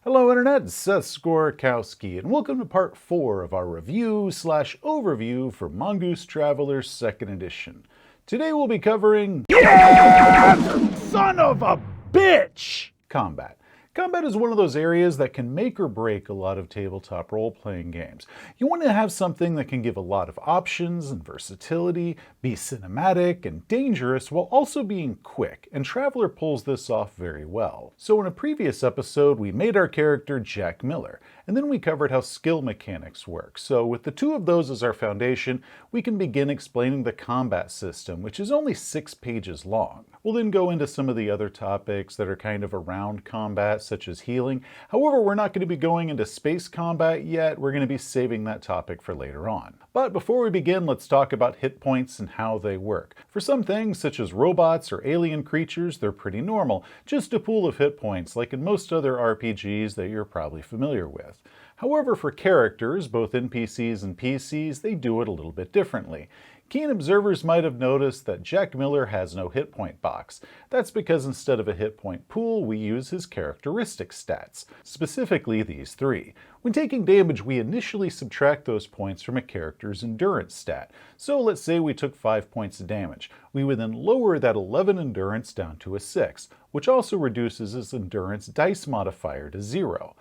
Hello Internet, it's Seth Skorkowski, and welcome to part 4 of our review/overview for Mongoose Traveller Second Edition. Today we'll be covering son of a bitch! Combat. Combat is one of those areas that can make or break a lot of tabletop role-playing games. You want to have something that can give a lot of options and versatility, be cinematic and dangerous while also being quick, and Traveller pulls this off very well. So in a previous episode, we made our character Jack Miller, and then we covered how skill mechanics work. So with the two of those as our foundation, we can begin explaining the combat system, which is only 6 pages long. We'll then go into some of the other topics that are kind of around combat, such as healing. However, we're not going to be going into space combat yet. We're going to be saving that topic for later on. But before we begin, let's talk about hit points and how they work. For some things, such as robots or alien creatures, they're pretty normal, just a pool of hit points like in most other RPGs that you're probably familiar with. However, for characters, both NPCs and PCs, they do it a little bit differently. Keen observers might have noticed that Jack Miller has no hit point box. That's because instead of a hit point pool, we use his characteristic stats, specifically these 3. When taking damage, we initially subtract those points from a character's endurance stat. So let's say we took 5 points of damage. We would then lower that 11 endurance down to a 6, which also reduces his endurance dice modifier to 0.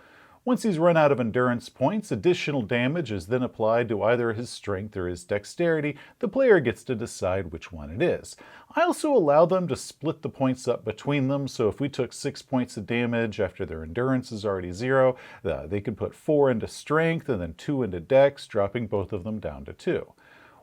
Once he's run out of endurance points, additional damage is then applied to either his strength or his dexterity. The player gets to decide which one it is. I also allow them to split the points up between them, so if we took 6 points of damage after their endurance is already 0, they could put 4 into strength and then 2 into dex, dropping both of them down to 2.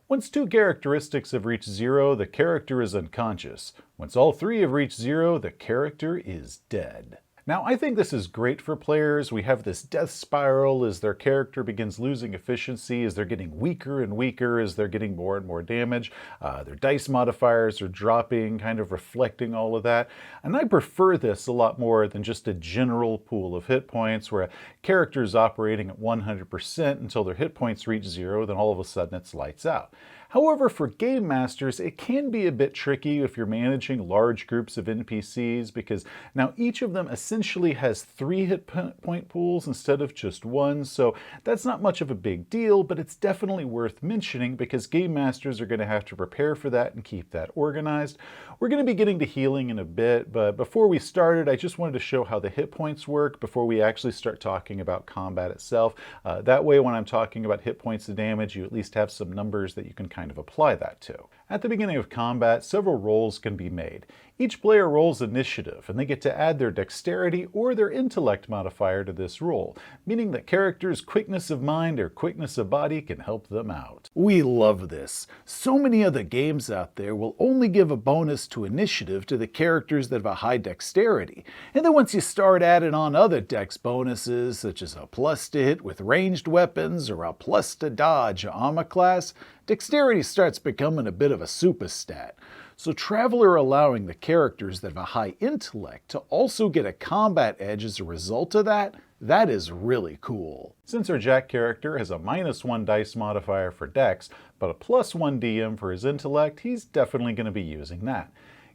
Once 2 characteristics have reached 0, the character is unconscious. Once all 3 have reached 0, the character is dead. Now, I think this is great for players. We have this death spiral as their character begins losing efficiency, as they're getting weaker and weaker, as they're getting more and more damage. Their dice modifiers are dropping, kind of reflecting all of that. And I prefer this a lot more than just a general pool of hit points where a character is operating at 100% until their hit points reach 0, then all of a sudden it's lights out. However, for game masters, it can be a bit tricky if you're managing large groups of NPCs because now each of them essentially has 3 hit point pools instead of just 1, so that's not much of a big deal, but it's definitely worth mentioning because game masters are going to have to prepare for that and keep that organized. We're going to be getting to healing in a bit, but before we started, I just wanted to show how the hit points work before we actually start talking about combat itself. That way, when I'm talking about hit points of damage, you at least have some numbers that you can kind of apply that to. At the beginning of combat, several rolls can be made. Each player rolls initiative, and they get to add their dexterity or their intellect modifier to this roll, meaning that characters' quickness of mind or quickness of body can help them out. We love this. So many other games out there will only give a bonus to initiative to the characters that have a high dexterity, and then once you start adding on other dex bonuses, such as a plus to hit with ranged weapons or a plus to dodge armor class, dexterity starts becoming a bit of a super stat. So Traveller allowing the characters that have a high intellect to also get a combat edge as a result of that is really cool. Since our Jack character has a -1 dice modifier for dex, but a +1 DM for his intellect, he's definitely going to be using that.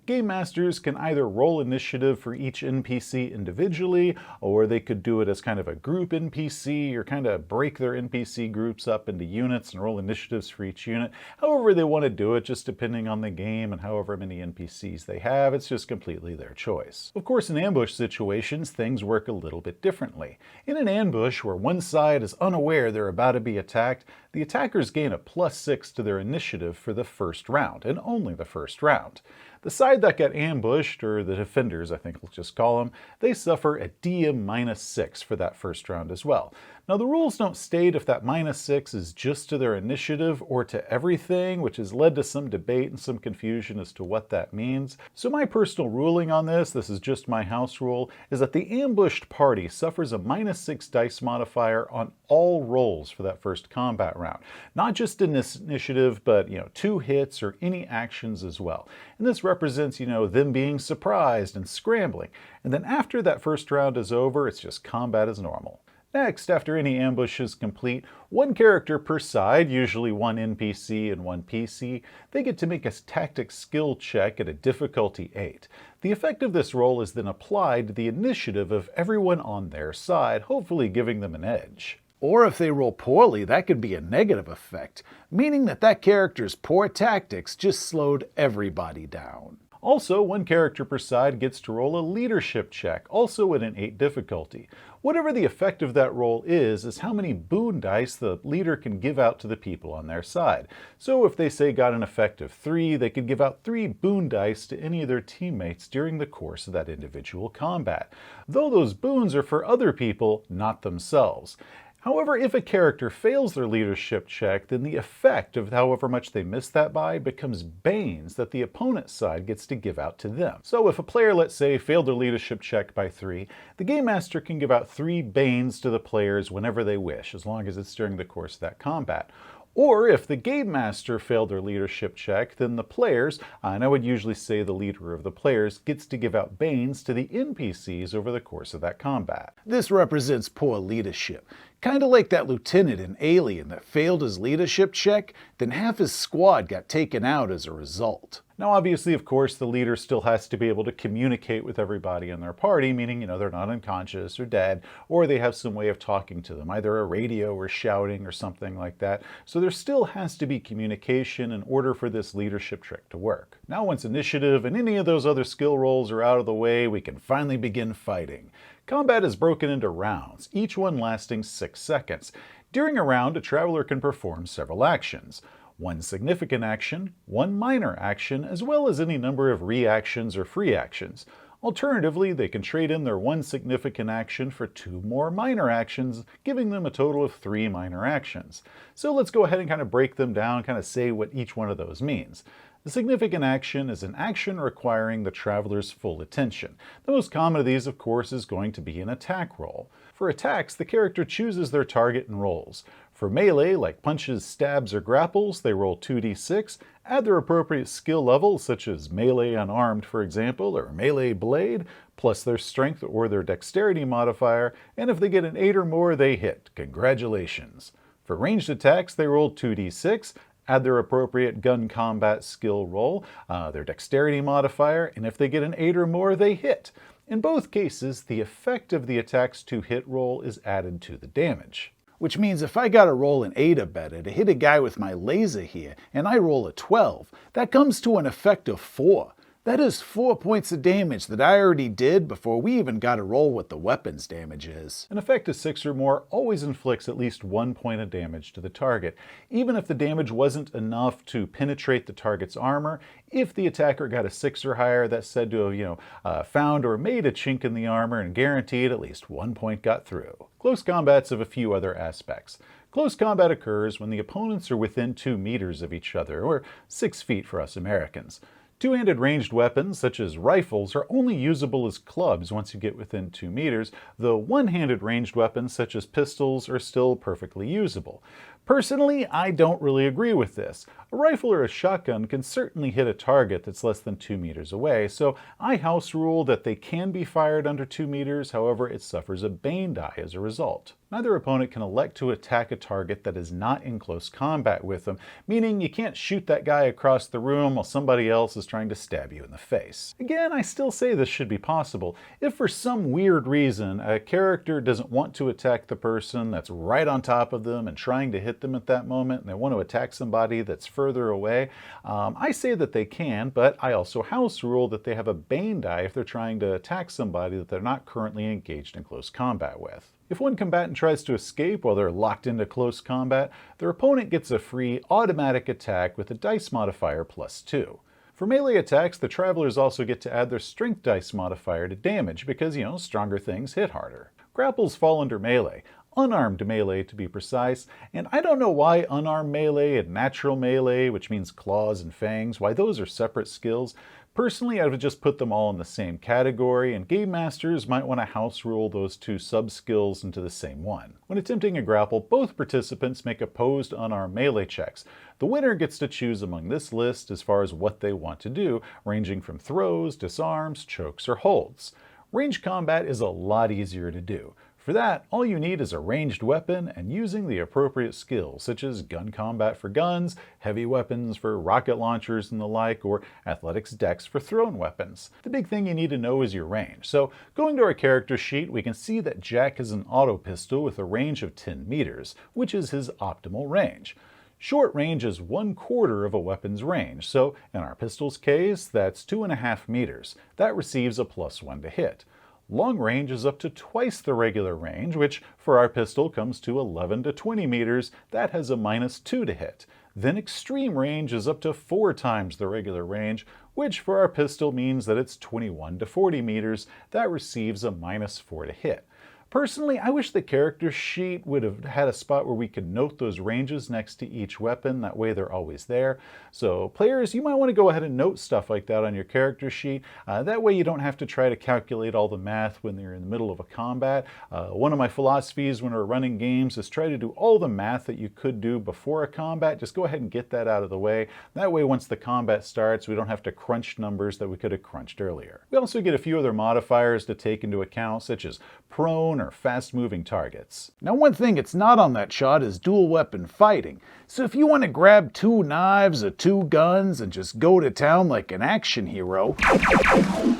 Game masters can either roll initiative for each NPC individually, or they could do it as kind of a group NPC, or kind of break their NPC groups up into units and roll initiatives for each unit. However they want to do it, just depending on the game and however many NPCs they have, it's just completely their choice. Of course, in ambush situations, things work a little bit differently. In an ambush where one side is unaware they're about to be attacked, the attackers gain a +6 to their initiative for the first round, and only the first round. The side that got ambushed, or the defenders I think we'll just call them, they suffer a DM -6 for that first round as well. Now the rules don't state if that -6 is just to their initiative or to everything, which has led to some debate and some confusion as to what that means. So my personal ruling on this is just my house rule, is that the ambushed party suffers a -6 dice modifier on all rolls for that first combat round. Not just in this initiative, but 2 hits or any actions as well. And this represents, them being surprised and scrambling. And then after that first round is over, it's just combat as normal. Next, after any ambush is complete, one character per side, usually one NPC and one PC, they get to make a tactics skill check at a difficulty 8. The effect of this roll is then applied to the initiative of everyone on their side, hopefully giving them an edge. Or if they roll poorly, that could be a negative effect, meaning that that character's poor tactics just slowed everybody down. Also, one character per side gets to roll a leadership check, also at an 8 difficulty. Whatever the effect of that roll is how many boon dice the leader can give out to the people on their side. So if they say got an effect of 3, they could give out 3 boon dice to any of their teammates during the course of that individual combat, though those boons are for other people, not themselves. However, if a character fails their leadership check, then the effect of however much they miss that by becomes banes that the opponent's side gets to give out to them. So if a player, let's say, failed their leadership check by 3, the Game Master can give out 3 banes to the players whenever they wish, as long as it's during the course of that combat. Or if the Game Master failed their leadership check, then the players, and I would usually say the leader of the players, gets to give out banes to the NPCs over the course of that combat. This represents poor leadership. Kinda like that lieutenant in Alien that failed his leadership check, then half his squad got taken out as a result. Now obviously, of course, the leader still has to be able to communicate with everybody in their party, meaning, they're not unconscious or dead, or they have some way of talking to them, either a radio or shouting or something like that. So there still has to be communication in order for this leadership trick to work. Now once initiative and any of those other skill rolls are out of the way, we can finally begin fighting. Combat is broken into rounds, each one lasting 6 seconds. During a round, a traveler can perform several actions. One significant action, one minor action, as well as any number of reactions or free actions. Alternatively, they can trade in their one significant action for 2 more minor actions, giving them a total of 3 minor actions. So let's go ahead and kind of break them down, kind of say what each one of those means. The significant action is an action requiring the traveler's full attention. The most common of these, of course, is going to be an attack roll. For attacks, the character chooses their target and rolls. For melee, like punches, stabs, or grapples, they roll 2d6, add their appropriate skill level, such as melee unarmed, for example, or melee blade, plus their strength or their dexterity modifier, and if they get an 8 or more, they hit. Congratulations! For ranged attacks, they roll 2d6, add their appropriate gun combat skill roll, their dexterity modifier, and if they get an 8 or more, they hit. In both cases, the effect of the attack's 2-hit roll is added to the damage. Which means if I got to roll an 8 or better to hit a guy with my laser here, and I roll a 12, that comes to an effect of 4. That is 4 points of damage that I already did before we even got to roll what the weapon's damage is. An effect of 6 or more always inflicts at least 1 point of damage to the target. Even if the damage wasn't enough to penetrate the target's armor, if the attacker got a 6 or higher, that's said to have, found or made a chink in the armor and guaranteed at least 1 point got through. Close combat's have a few other aspects. Close combat occurs when the opponents are within 2 meters of each other, or 6 feet for us Americans. Two-handed ranged weapons, such as rifles, are only usable as clubs once you get within 2 meters, though one-handed ranged weapons, such as pistols, are still perfectly usable. Personally, I don't really agree with this. A rifle or a shotgun can certainly hit a target that's less than 2 meters away, so I house rule that they can be fired under 2 meters, however it suffers a bane die as a result. Neither opponent can elect to attack a target that is not in close combat with them, meaning you can't shoot that guy across the room while somebody else is trying to stab you in the face. Again, I still say this should be possible. If for some weird reason a character doesn't want to attack the person that's right on top of them and trying to hit them at that moment, and they want to attack somebody that's further away, I say that they can, but I also house rule that they have a bane die if they're trying to attack somebody that they're not currently engaged in close combat with. If one combatant tries to escape while they're locked into close combat, their opponent gets a free automatic attack with a dice modifier +2. For melee attacks, the travelers also get to add their strength dice modifier to damage because, stronger things hit harder. Grapples fall under melee. Unarmed melee to be precise, and I don't know why unarmed melee and natural melee, which means claws and fangs, why those are separate skills. Personally, I would just put them all in the same category, and game masters might want to house rule those 2 sub-skills into the same one. When attempting a grapple, both participants make opposed unarmed melee checks. The winner gets to choose among this list as far as what they want to do, ranging from throws, disarms, chokes, or holds. Range combat is a lot easier to do. For For that, all you need is a ranged weapon and using the appropriate skills, such as gun combat for guns, heavy weapons for rocket launchers and the like, or athletics dex for thrown weapons. The big thing you need to know is your range. So going to our character sheet, we can see that Jack has an auto pistol with a range of 10 meters, which is his optimal range. Short range is 1/4 of a weapon's range, so in our pistol's case, that's 2.5 meters. That receives a +1 to hit. Long range is up to twice the regular range, which for our pistol comes to 11 to 20 meters. That has a -2 to hit. Then extreme range is up to 4 times the regular range, which for our pistol means that it's 21 to 40 meters. That receives a -4 to hit. Personally, I wish the character sheet would have had a spot where we could note those ranges next to each weapon. That way they're always there. So players, you might want to go ahead and note stuff like that on your character sheet. That way you don't have to try to calculate all the math when you're in the middle of a combat. One of my philosophies when we're running games is try to do all the math that you could do before a combat. Just go ahead and get that out of the way. That way once the combat starts, we don't have to crunch numbers that we could have crunched earlier. We also get a few other modifiers to take into account, such as prone or fast-moving targets. Now, one thing it's not on that shot is dual weapon fighting. So if you want to grab 2 knives or 2 guns and just go to town like an action hero,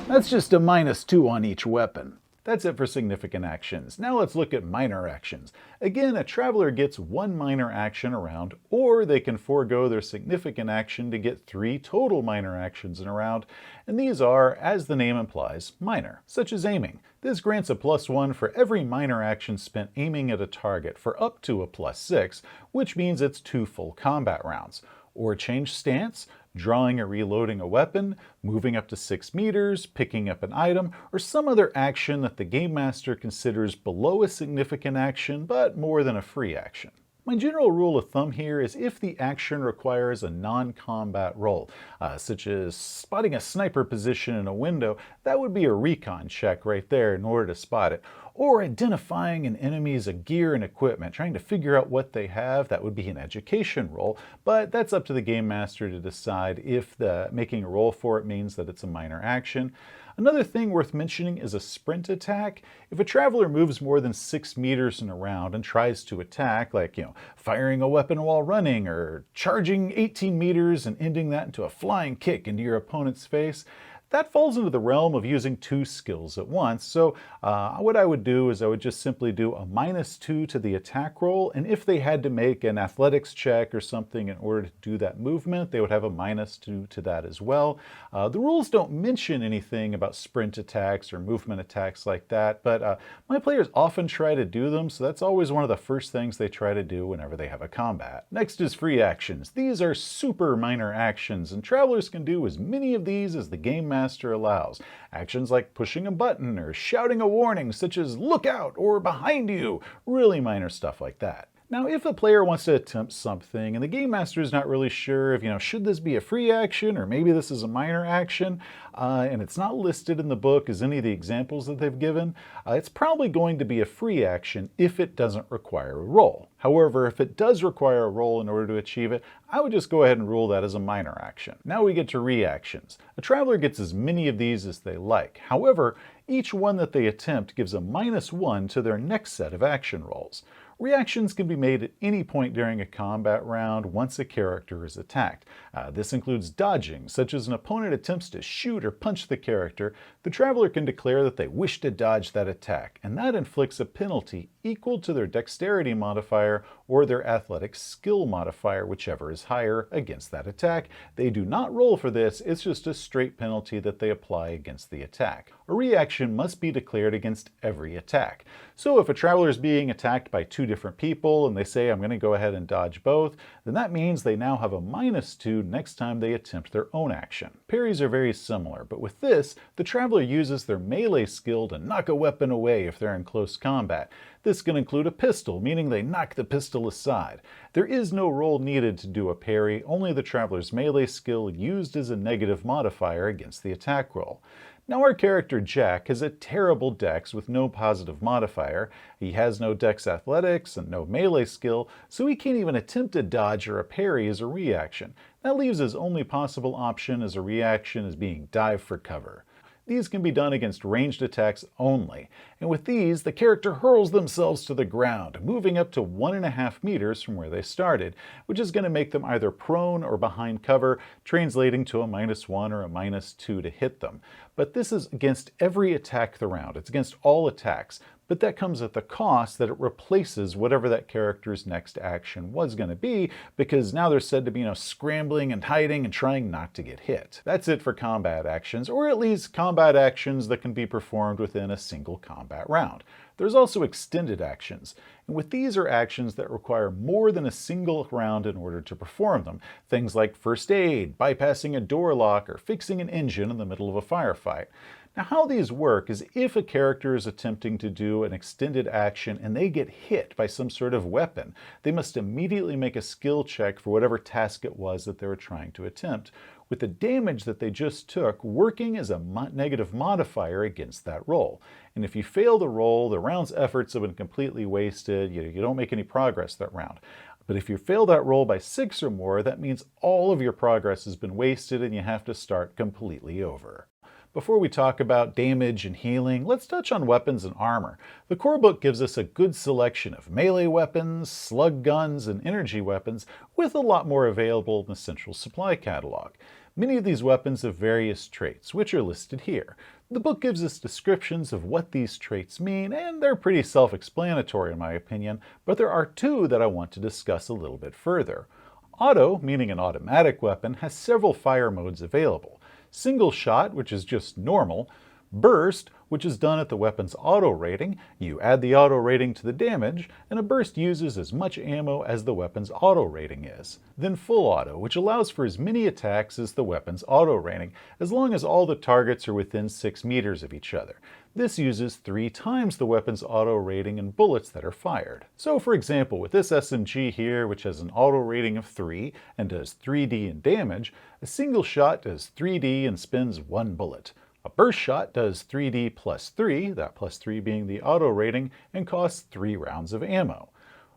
that's just a -2 on each weapon. That's it for significant actions. Now let's look at minor actions. Again, a traveler gets 1 minor action a round, or they can forego their significant action to get 3 total minor actions in a round, and these are, as the name implies, minor, such as aiming. This grants a +1 for every minor action spent aiming at a target for up to a +6, which means it's 2 full combat rounds. Or change stance, drawing or reloading a weapon, moving up to 6 meters, picking up an item, or some other action that the Game Master considers below a significant action but more than a free action. My general rule of thumb here is if the action requires a non-combat roll, such as spotting a sniper position in a window, that would be a recon check right there in order to spot it. Or identifying an enemy's gear and equipment, trying to figure out what they have, that would be an education roll, but that's up to the Game Master to decide if making a roll for it means that it's a minor action. Another thing worth mentioning is a sprint attack. If a traveler moves more than 6 meters in a round and tries to attack, like, firing a weapon while running or charging 18 meters and ending that into a flying kick into your opponent's face, that falls into the realm of using 2 skills at once. So what I would do is I would just simply do a -2 to the attack roll, and if they had to make an athletics check or something in order to do that movement, they would have a -2 to that as well. The rules don't mention anything about sprint attacks or movement attacks like that, but my players often try to do them, so that's always one of the first things they try to do whenever they have a combat. Next is free actions. These are super minor actions, and travelers can do as many of these as the Game Master allows. Actions like pushing a button or shouting a warning such as "look out" or "behind you," really minor stuff like that. Now, if a player wants to attempt something and the Game Master is not really sure if, should this be a free action or maybe this is a minor action, and it's not listed in the book as any of the examples that they've given, it's probably going to be a free action if it doesn't require a roll. However, if it does require a roll in order to achieve it, I would just go ahead and rule that as a minor action. Now we get to reactions. A traveler gets as many of these as they like. However, each one that they attempt gives a -1 to their next set of action rolls. Reactions can be made at any point during a combat round once a character is attacked. This includes dodging, such as an opponent attempts to shoot or punch the character. The traveler can declare that they wish to dodge that attack, and that inflicts a penalty equal to their dexterity modifier or their athletic skill modifier, whichever is higher, against that attack. They do not roll for this, it's just a straight penalty that they apply against the attack. A reaction must be declared against every attack. So if a traveler is being attacked by 2 different people and they say, "I'm going to go ahead and dodge both," then that means they now have a -2 next time they attempt their own action. Parries are very similar, but with this, the traveler uses their melee skill to knock a weapon away if they're in close combat. This can include a pistol, meaning they knock the pistol aside. There is no roll needed to do a parry, only the traveler's melee skill used as a negative modifier against the attack roll. Now our character Jack has a terrible dex with no positive modifier. He has no dex athletics and no melee skill, so he can't even attempt a dodge or a parry as a reaction. That leaves his only possible option as a reaction as being dive for cover. These can be done against ranged attacks only, and with these, the character hurls themselves to the ground, moving up to 1.5 meters from where they started, which is going to make them either prone or behind cover, translating to a -1 or a -2 to hit them. But this is against every attack the round. It's against all attacks, but that comes at the cost that it replaces whatever that character's next action was going to be, because now they're said to be, scrambling and hiding and trying not to get hit. That's it for combat actions, or at least combat actions that can be performed within a single combat round. There's also extended actions, and with these are actions that require more than a single round in order to perform them. Things like first aid, bypassing a door lock, or fixing an engine in the middle of a firefight. Now, how these work is if a character is attempting to do an extended action and they get hit by some sort of weapon, they must immediately make a skill check for whatever task it was that they were trying to attempt, with the damage that they just took working as a negative modifier against that roll. And if you fail the roll, the round's efforts have been completely wasted. You don't make any progress that round. But if you fail that roll by 6 or more, that means all of your progress has been wasted and you have to start completely over. Before we talk about damage and healing, let's touch on weapons and armor. The core book gives us a good selection of melee weapons, slug guns, and energy weapons, with a lot more available in the central supply catalog. Many of these weapons have various traits, which are listed here. The book gives us descriptions of what these traits mean, and they're pretty self-explanatory in my opinion, but there are 2 that I want to discuss a little bit further. Auto, meaning an automatic weapon, has several fire modes available. Single shot, which is just normal. Burst, which is done at the weapon's auto rating. You add the auto rating to the damage, and a burst uses as much ammo as the weapon's auto rating is. Then full auto, which allows for as many attacks as the weapon's auto rating, as long as all the targets are within 6 meters of each other. This uses 3 times the weapon's auto rating and bullets that are fired. So for example, with this SMG here, which has an auto rating of 3 and does 3D in damage, a single shot does 3D and spins 1 bullet. A burst shot does 3D plus 3, that plus 3 being the auto rating, and costs 3 rounds of ammo.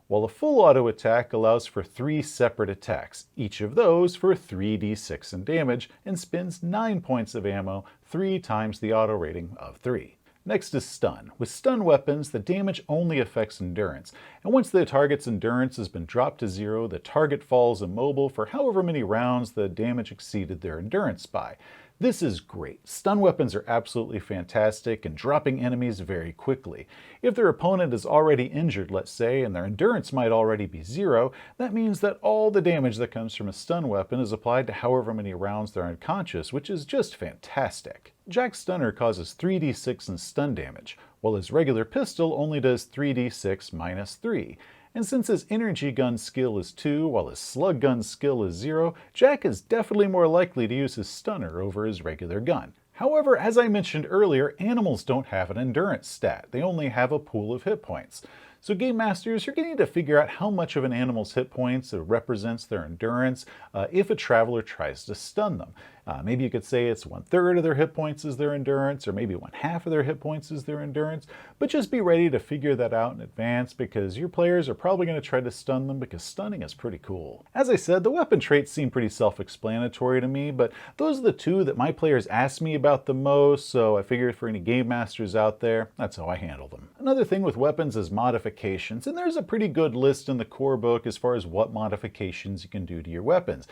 While a full auto attack allows for 3 separate attacks, each of those for 3d6 in damage, and spins 9 points of ammo, 3 times the auto rating of 3. Next is stun. With stun weapons, the damage only affects endurance, and once the target's endurance has been dropped to 0, the target falls immobile for however many rounds the damage exceeded their endurance by. This is great. Stun weapons are absolutely fantastic in dropping enemies very quickly. If their opponent is already injured, let's say, and their endurance might already be 0, that means that all the damage that comes from a stun weapon is applied to however many rounds they're unconscious, which is just fantastic. Jack's stunner causes 3d6 in stun damage, while his regular pistol only does 3d6 minus 3. And since his energy gun skill is 2, while his slug gun skill is 0, Jack is definitely more likely to use his stunner over his regular gun. However, as I mentioned earlier, animals don't have an endurance stat. They only have a pool of hit points. So Game Masters, you're going to need to figure out how much of an animal's hit points represents their endurance if a traveler tries to stun them. Maybe you could say it's 1/3 of their hit points is their endurance, or maybe 1/2 of their hit points is their endurance, but just be ready to figure that out in advance because your players are probably going to try to stun them because stunning is pretty cool. As I said, the weapon traits seem pretty self-explanatory to me, but those are the 2 that my players ask me about the most, so I figured for any Game Masters out there, that's how I handle them. Another thing with weapons is modifications, and there's a pretty good list in the core book as far as what modifications you can do to your weapons,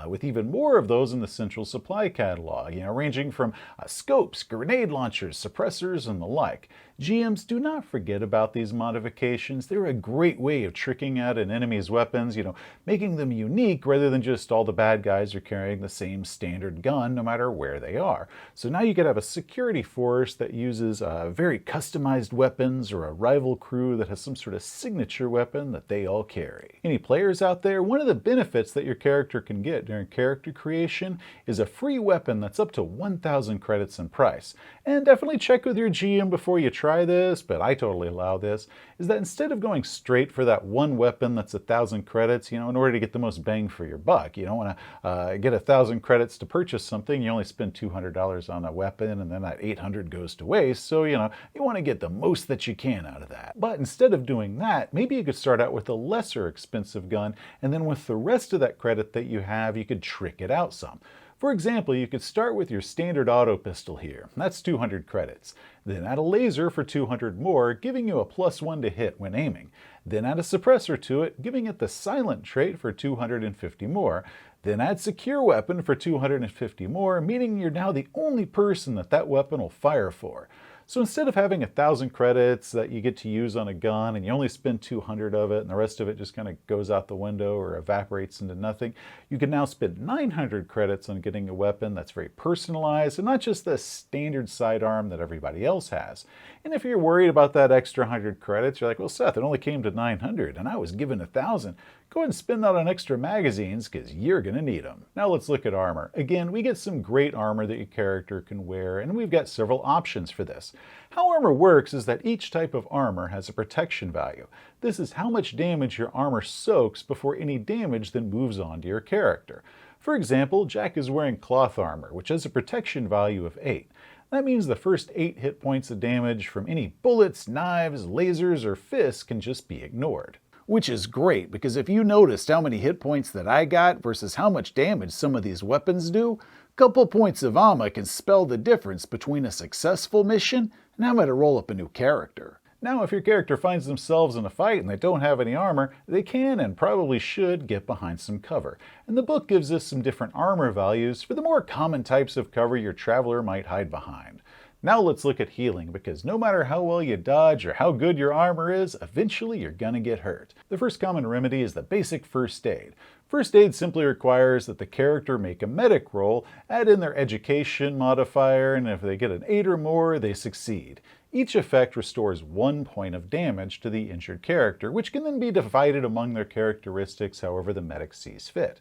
with even more of those in the central supply catalog, ranging from scopes, grenade launchers, suppressors, and the like. GMs, do not forget about these modifications. They're a great way of tricking out an enemy's weapons, making them unique rather than just all the bad guys are carrying the same standard gun no matter where they are. So now you could have a security force that uses very customized weapons, or a rival crew that has some sort of signature weapon that they all carry. Any players out there, one of the benefits that your character can get during character creation is a free weapon that's up to 1,000 credits in price. And definitely check with your GM before you try this, but I totally allow this, is that instead of going straight for that one weapon that's 1,000 credits, in order to get the most bang for your buck, you don't want to get 1,000 credits to purchase something, you only spend $200 on a weapon and then that 800 goes to waste, so you want to get the most that you can out of that. But instead of doing that, maybe you could start out with a lesser expensive gun, and then with the rest of that credit that you have, you could trick it out some. For example, you could start with your standard auto pistol here. That's 200 credits. Then add a laser for 200 more, giving you a +1 to hit when aiming. Then add a suppressor to it, giving it the silent trait for 250 more. Then add secure weapon for 250 more, meaning you're now the only person that weapon will fire for. So instead of having 1,000 credits that you get to use on a gun and you only spend 200 of it and the rest of it just kind of goes out the window or evaporates into nothing, you can now spend 900 credits on getting a weapon that's very personalized and not just the standard sidearm that everybody else has. And if you're worried about that extra 100 credits, you're like, well, Seth, it only came to 900 and I was given 1,000. Go ahead and spend that on extra magazines because you're going to need them. Now let's look at armor. Again, we get some great armor that your character can wear, and we've got several options for this. How armor works is that each type of armor has a protection value. This is how much damage your armor soaks before any damage then moves on to your character. For example, Jack is wearing cloth armor, which has a protection value of 8. That means the first 8 hit points of damage from any bullets, knives, lasers, or fists can just be ignored. Which is great, because if you noticed how many hit points that I got versus how much damage some of these weapons do, a couple points of armor can spell the difference between a successful mission and having to roll up a new character. Now, if your character finds themselves in a fight and they don't have any armor, they can and probably should get behind some cover. And the book gives us some different armor values for the more common types of cover your traveler might hide behind. Now let's look at healing, because no matter how well you dodge or how good your armor is, eventually you're gonna get hurt. The first common remedy is the basic first aid. First aid simply requires that the character make a medic roll, add in their education modifier, and if they get an 8 or more, they succeed. Each effect restores 1 point of damage to the injured character, which can then be divided among their characteristics however the medic sees fit.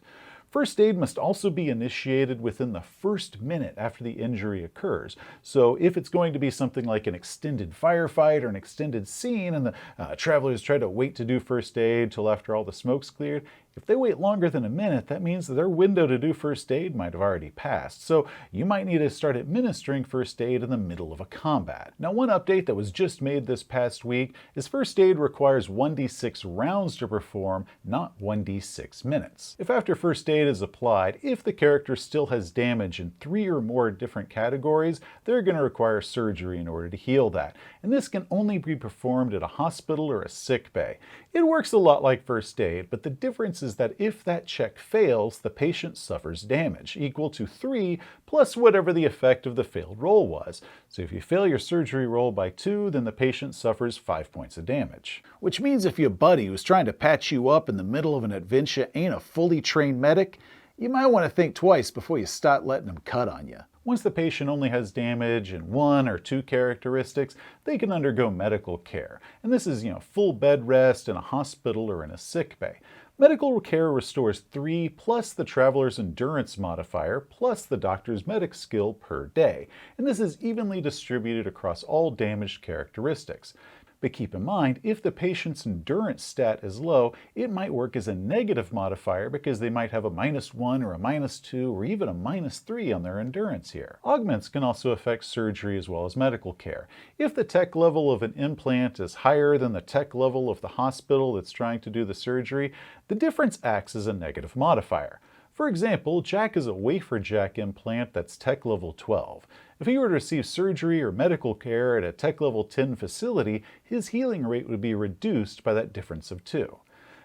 First aid must also be initiated within the first minute after the injury occurs. So if it's going to be something like an extended firefight or an extended scene and the travelers try to wait to do first aid till after all the smoke's cleared, if they wait longer than a minute, that means that their window to do first aid might have already passed. So you might need to start administering first aid in the middle of a combat. Now, one update that was just made this past week is first aid requires 1d6 rounds to perform, not 1d6 minutes. If after first aid is applied, if the character still has damage in 3 or more different categories, they're going to require surgery in order to heal that. And this can only be performed at a hospital or a sick bay. It works a lot like first aid, but the difference is that if that check fails, the patient suffers damage, equal to 3 plus whatever the effect of the failed roll was. So if you fail your surgery roll by 2, then the patient suffers 5 points of damage. Which means if your buddy who's trying to patch you up in the middle of an adventure ain't a fully trained medic, you might want to think twice before you start letting them cut on you. Once the patient only has damage in 1 or 2 characteristics, they can undergo medical care. And this is, full bed rest in a hospital or in a sick bay. Medical care restores 3 plus the traveler's endurance modifier plus the doctor's medic skill per day. And this is evenly distributed across all damaged characteristics. But keep in mind, if the patient's endurance stat is low, it might work as a negative modifier because they might have a -1 or a -2 or even a -3 on their endurance here. Augments can also affect surgery as well as medical care. If the tech level of an implant is higher than the tech level of the hospital that's trying to do the surgery, the difference acts as a negative modifier. For example, Jack is a wafer jack implant that's tech level 12. If he were to receive surgery or medical care at a tech level 10 facility, his healing rate would be reduced by that difference of 2.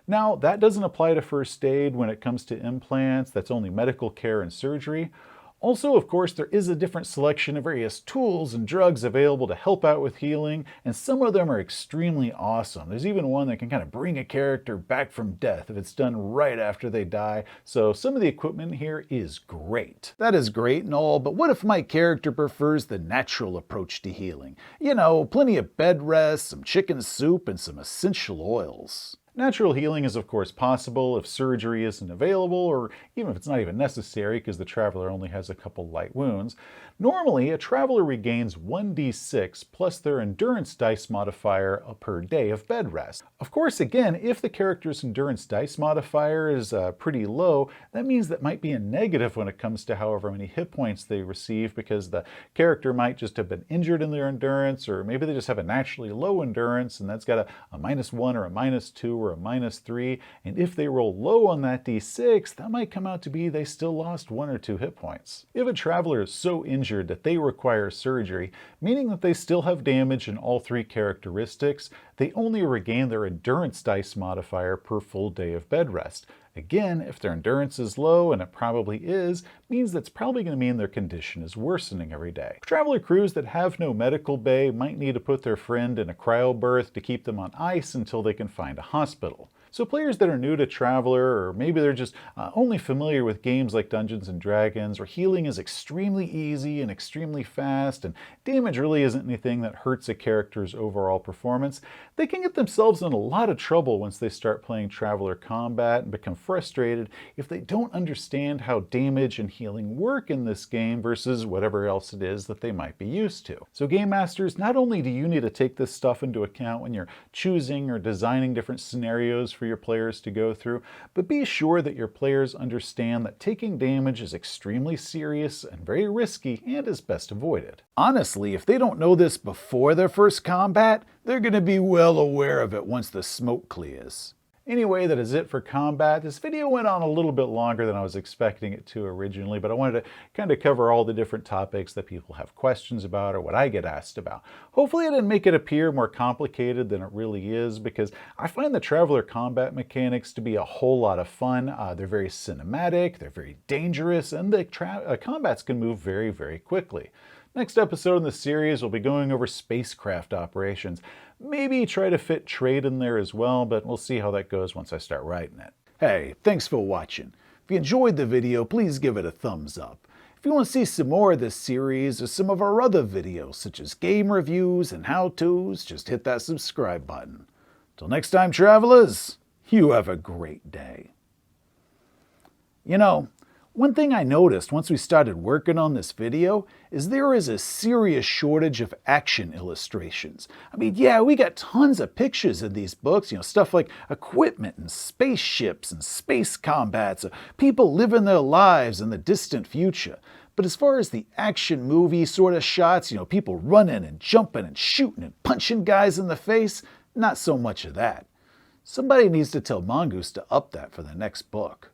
Now, that doesn't apply to first aid when it comes to implants, that's only medical care and surgery. Also, of course, there is a different selection of various tools and drugs available to help out with healing, and some of them are extremely awesome. There's even one that can kind of bring a character back from death if it's done right after they die, so some of the equipment here is great. That is great and all, but what if my character prefers the natural approach to healing? Plenty of bed rest, some chicken soup, and some essential oils. Natural healing is of course possible if surgery isn't available, or even if it's not even necessary because the traveler only has a couple light wounds. Normally, a traveler regains 1d6 plus their endurance dice modifier per day of bed rest. Of course, again, if the character's endurance dice modifier is pretty low, that means that might be a negative when it comes to however many hit points they receive, because the character might just have been injured in their endurance, or maybe they just have a naturally low endurance and that's got a -1 or a -2 or a -3, and if they roll low on that d6, that might come out to be they still lost 1 or 2 hit points. If a traveler is so injured that they require surgery, meaning that they still have damage in all 3 characteristics, they only regain their endurance dice modifier per full day of bed rest. Again, if their endurance is low, and it probably is, means that's probably going to mean their condition is worsening every day. Traveler crews that have no medical bay might need to put their friend in a cryo berth to keep them on ice until they can find a hospital. So players that are new to Traveler, or maybe they're just only familiar with games like Dungeons & Dragons, where healing is extremely easy and extremely fast, and damage really isn't anything that hurts a character's overall performance, they can get themselves in a lot of trouble once they start playing Traveler combat and become frustrated if they don't understand how damage and healing work in this game versus whatever else it is that they might be used to. So Game Masters, not only do you need to take this stuff into account when you're choosing or designing different scenarios for your players to go through, but be sure that your players understand that taking damage is extremely serious and very risky and is best avoided. Honestly, if they don't know this before their first combat, they're going to be well aware of it once the smoke clears. Anyway, that is it for combat. This video went on a little bit longer than I was expecting it to originally, but I wanted to kind of cover all the different topics that people have questions about or what I get asked about. Hopefully I didn't make it appear more complicated than it really is, because I find the Traveler combat mechanics to be a whole lot of fun. They're very cinematic, they're very dangerous, and the combats can move very, very quickly. Next episode in the series, we'll be going over spacecraft operations. Maybe try to fit trade in there as well, but we'll see how that goes once I start writing it. Hey, thanks for watching. If you enjoyed the video, please give it a thumbs up. If you want to see some more of this series or some of our other videos, such as game reviews and how-tos, just hit that subscribe button. Till next time, travelers, you have a great day. You know, one thing I noticed once we started working on this video is there is a serious shortage of action illustrations. I mean, yeah, we got tons of pictures in these books, stuff like equipment and spaceships and space combats, people living their lives in the distant future. But as far as the action movie sort of shots, people running and jumping and shooting and punching guys in the face, not so much of that. Somebody needs to tell Mongoose to up that for the next book.